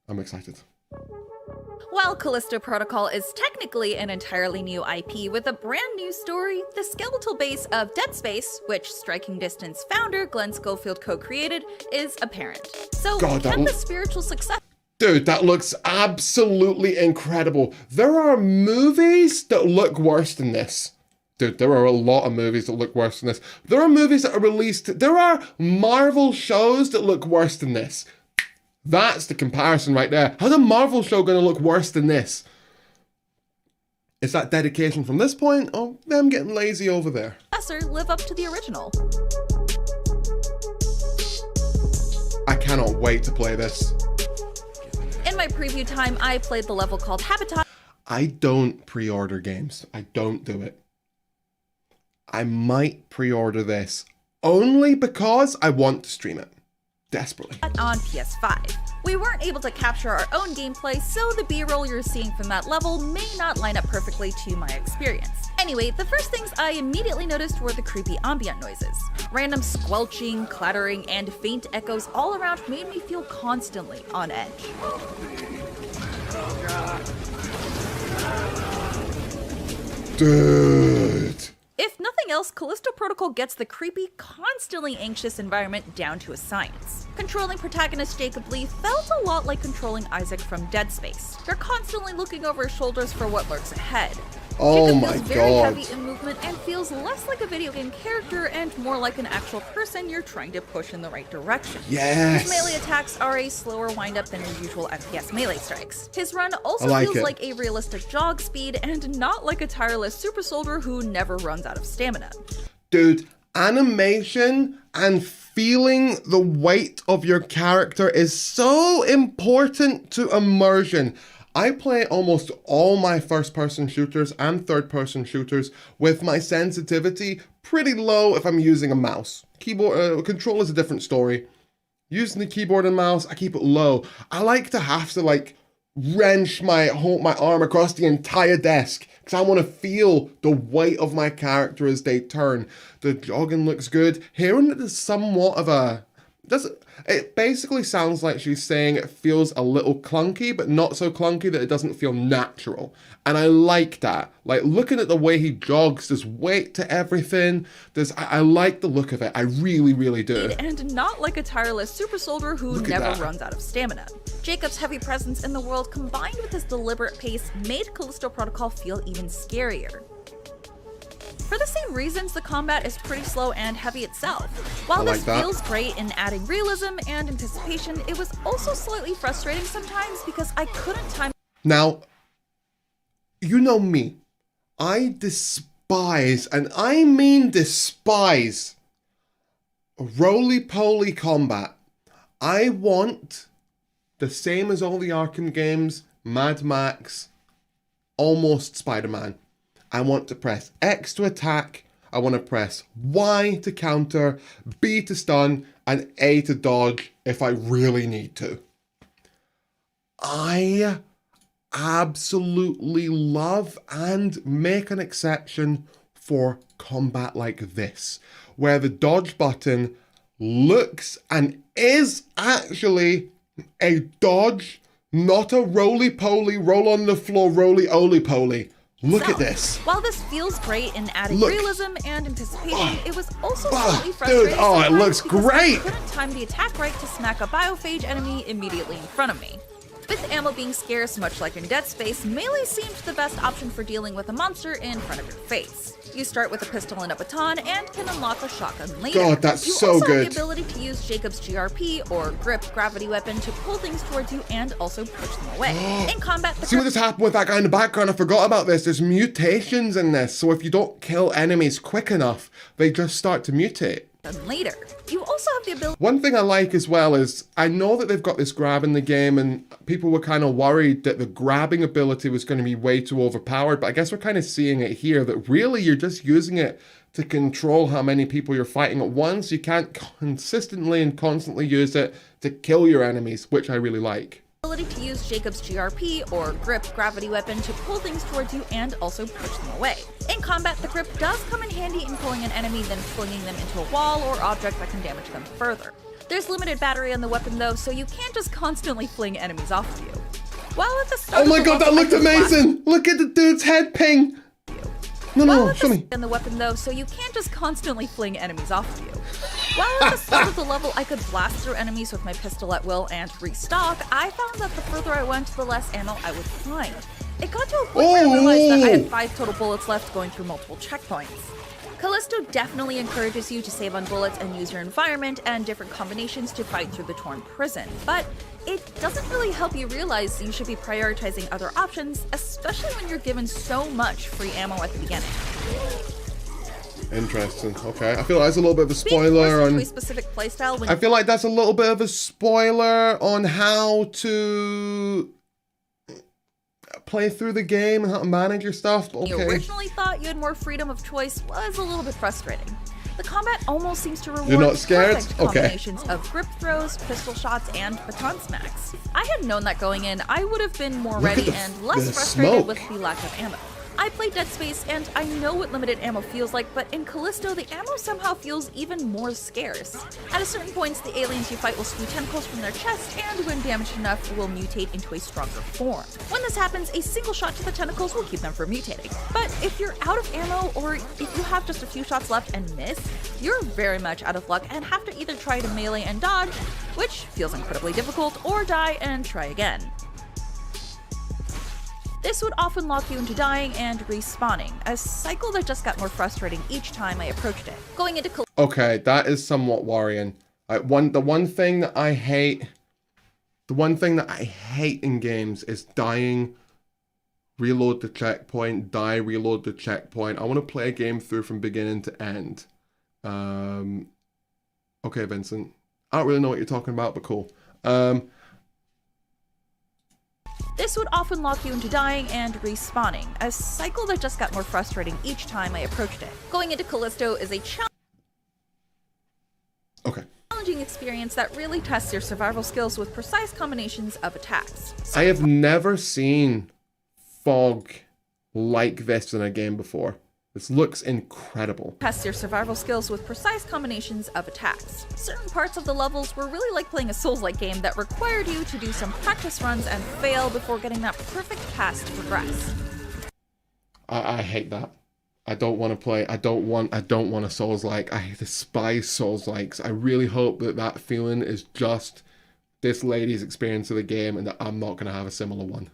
I'm excited. While Callisto Protocol is technically an entirely new IP with a brand new story, the skeletal base of Dead Space, which Striking Distance founder Glenn Schofield co-created, is apparent. So can the spiritual success— Dude, that looks absolutely incredible. There are movies that look worse than this. Dude, there are a lot of movies that look worse than this. There are movies that are released, there are Marvel shows that look worse than this. That's the comparison right there. How's a Marvel show going to look worse than this? Is that dedication from this point, or them getting lazy over there? live up to the original? I cannot wait to play this. In my preview time, I played the level called Habitat. I don't pre-order games. I don't do it. I might pre-order this only because I want to stream it. Desperately. On PS5. We weren't able to capture our own gameplay, so the B-roll you're seeing from that level may not line up perfectly to my experience. Anyway, the first things I immediately noticed were the creepy ambient noises. Random squelching, clattering, and faint echoes all around made me feel constantly on edge. Dude. If nothing else, Callisto Protocol gets the creepy, constantly anxious environment down to a science. Controlling protagonist Jacob Lee felt a lot like controlling Isaac from Dead Space. You're constantly looking over his shoulders for what lurks ahead. Oh Jacob my feels very God. heavy in movement and feels less like a video game character and more like an actual person you're trying to push in the right direction. Yes. His melee attacks are a slower wind-up than your usual FPS melee strikes. His run also feels like a realistic jog speed and not like a tireless super soldier who never runs out of stamina. Dude, animation and feeling the weight of your character is so important to immersion. I play almost all my first-person shooters and third-person shooters with my sensitivity pretty low if I'm using a mouse. Keyboard control is a different story. Using the keyboard and mouse, I keep it low. I like to have to like wrench my arm across the entire desk because I want to feel the weight of my character as they turn. The jogging looks good. Hearing it is somewhat of a... It basically sounds like she's saying it feels a little clunky, but not so clunky that it doesn't feel natural. And I like that. Like, looking at the way he jogs, there's weight to everything. I like the look of it. I really, really do. And not like a tireless super soldier who never runs out of stamina. Jacob's heavy presence in the world combined with his deliberate pace made Callisto Protocol feel even scarier. For the same reasons, the combat is pretty slow and heavy itself. While this feels great in adding realism and anticipation, it was also slightly frustrating sometimes because I couldn't time— Now, you know me. I despise, and I mean despise, roly-poly combat. I want the same as all the Arkham games, Mad Max, almost Spider-Man. I want to press X to attack, I want to press Y to counter, B to stun, and A to dodge if I really need to. I absolutely love and make an exception for combat like this, where the dodge button looks and is actually a dodge, not a roly-poly, roll on the floor, roly-oly-poly. Look at this. While this feels great in adding realism and anticipation, it was also slightly frustrating. Dude, it looks great. I couldn't time the attack right to smack a biophage enemy immediately in front of me. With ammo being scarce, much like in Dead Space, melee seemed the best option for dealing with a monster in front of your face. You start with a pistol and a baton and can unlock a shotgun later. God, that's so good. You also have the ability to use Jacob's GRP or grip gravity weapon to pull things towards you and also push them away. In combat, see what just happened with that guy in the background? I forgot about this. There's mutations in this, so if you don't kill enemies quick enough, they just start to mutate. Later. You also have the ability— One thing I like as well is, I know that they've got this grab in the game and people were kind of worried that the grabbing ability was going to be way too overpowered, but I guess we're kind of seeing it here, that really you're just using it to control how many people you're fighting at once. You can't consistently and constantly use it to kill your enemies, which I really like. Ability to use Jacob's GRP or grip gravity weapon to pull things towards you and also push them away. In combat, the grip does come in handy in pulling an enemy, then flinging them into a wall or object that can damage them further. There's limited battery on the weapon though, so you can't just constantly fling enemies off of you. While at the start oh my god, that looked amazing! Look at the dude's head ping! No, show me. In the weapon though, so you can't just constantly fling enemies off of you. While at the start of the level I could blast through enemies with my pistol at will and restock, I found that the further I went, the less ammo I would find. It got to a point where I realized that I had 5 total bullets left going through multiple checkpoints. Callisto definitely encourages you to save on bullets and use your environment and different combinations to fight through the torn prison, but it doesn't really help you realize you should be prioritizing other options, especially when you're given so much free ammo at the beginning. Interesting. Okay, I feel like that's a little bit of a spoiler on a specific playstyle. I feel like that's a little bit of a spoiler on how to play through the game and how to manage your stuff. Okay. You originally thought you had more freedom of choice was a little bit frustrating. The combat almost seems to reward You're not scared? perfect combinations of grip throws, pistol shots, and baton smacks. If I had known that going in, I would have been more ready and less frustrated with the lack of ammo. I played Dead Space and I know what limited ammo feels like, but in Callisto, the ammo somehow feels even more scarce. At a certain point, the aliens you fight will spew tentacles from their chest, and when damaged enough, will mutate into a stronger form. When this happens, a single shot to the tentacles will keep them from mutating. But if you're out of ammo, or if you have just a few shots left and miss, you're very much out of luck and have to either try to melee and dodge, which feels incredibly difficult, or die and try again. This would often lock you into dying and respawning, a cycle that just got more frustrating each time I approached it. Going into okay, that is somewhat worrying. The one thing that I hate in games is dying, reload the checkpoint, die, reload the checkpoint. I want to play a game through from beginning to end. Okay, Vincent. I don't really know what you're talking about, but cool. This would often lock you into dying and respawning, a cycle that just got more frustrating each time I approached it. Going into Callisto is a challenging experience that really tests your survival skills with precise combinations of attacks. I have never seen fog like this in a game before. This looks incredible. Test your survival skills with precise combinations of attacks. Certain parts of the levels were really like playing a Souls-like game that required you to do some practice runs and fail before getting that perfect pass to progress. I hate that. I don't want to play. I don't want a Souls-like. I despise Souls-likes. I really hope that that feeling is just this lady's experience of the game and that I'm not going to have a similar one.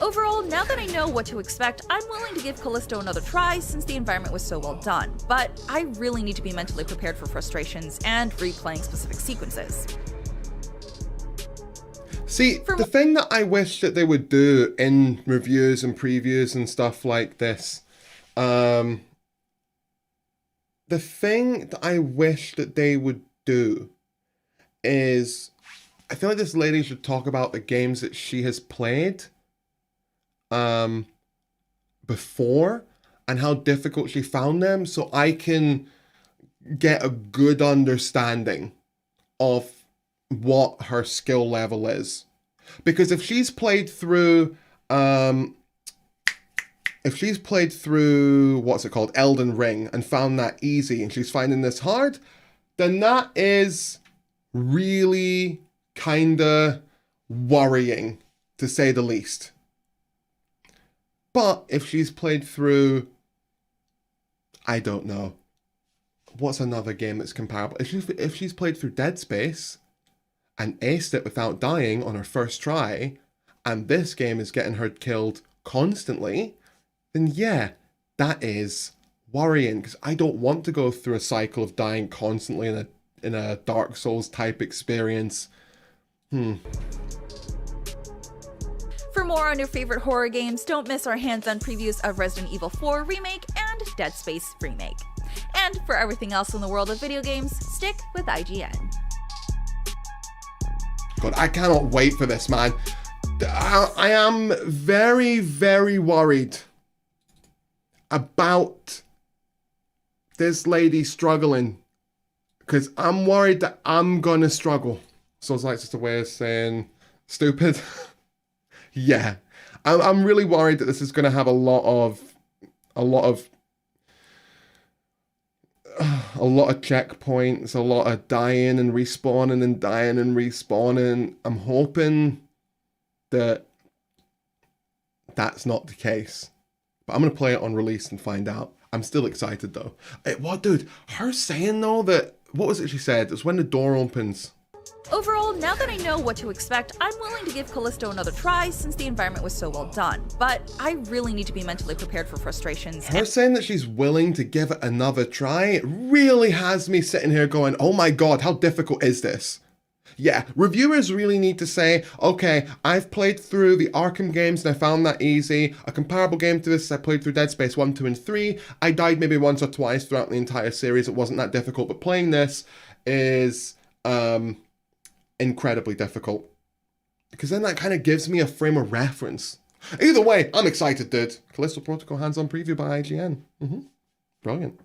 Overall, now that I know what to expect, I'm willing to give Callisto another try since the environment was so well done, but I really need to be mentally prepared for frustrations and replaying specific sequences. See, the thing that I wish that they would do in reviews and previews and stuff like this, the thing that I wish that they would do is, I feel like this lady should talk about the games that she has played before and how difficult she found them, so I can get a good understanding of what her skill level is. Because if she's played through what's it called, Elden Ring, and found that easy and she's finding this hard, then that is really kinda worrying, to say the least. But if she's played through, I don't know, what's another game that's comparable? If she's played through Dead Space and aced it without dying on her first try, and this game is getting her killed constantly, then yeah, that is worrying, because I don't want to go through a cycle of dying constantly in a Dark Souls type experience. For more on your favorite horror games, don't miss our hands-on previews of Resident Evil 4 Remake and Dead Space Remake. And for everything else in the world of video games, stick with IGN. God, I cannot wait for this, man. I am very, very worried about this lady struggling, because I'm worried that I'm gonna struggle. So it's like just a way of saying stupid. Yeah, I'm really worried that this is going to have a lot of a lot of checkpoints, a lot of dying and respawning and dying and respawning. I'm hoping that that's not the case. But I'm going to play it on release and find out. I'm still excited though. What, dude? Her saying though that, what was it she said? It's when the door opens. Overall, now that I know what to expect, I'm willing to give Callisto another try since the environment was so well done, but I really need to be mentally prepared for frustrations. Her saying that she's willing to give it another try really has me sitting here going, oh my god, how difficult is this? Yeah, reviewers really need to say, okay, I've played through the Arkham games and I found that easy. A comparable game to this, I played through Dead Space 1, 2, and 3. I died maybe once or twice throughout the entire series. It wasn't that difficult, but playing this is incredibly difficult. Because then that kind of gives me a frame of reference. Either way, I'm excited, dude. Callisto Protocol hands-on preview by IGN. Brilliant.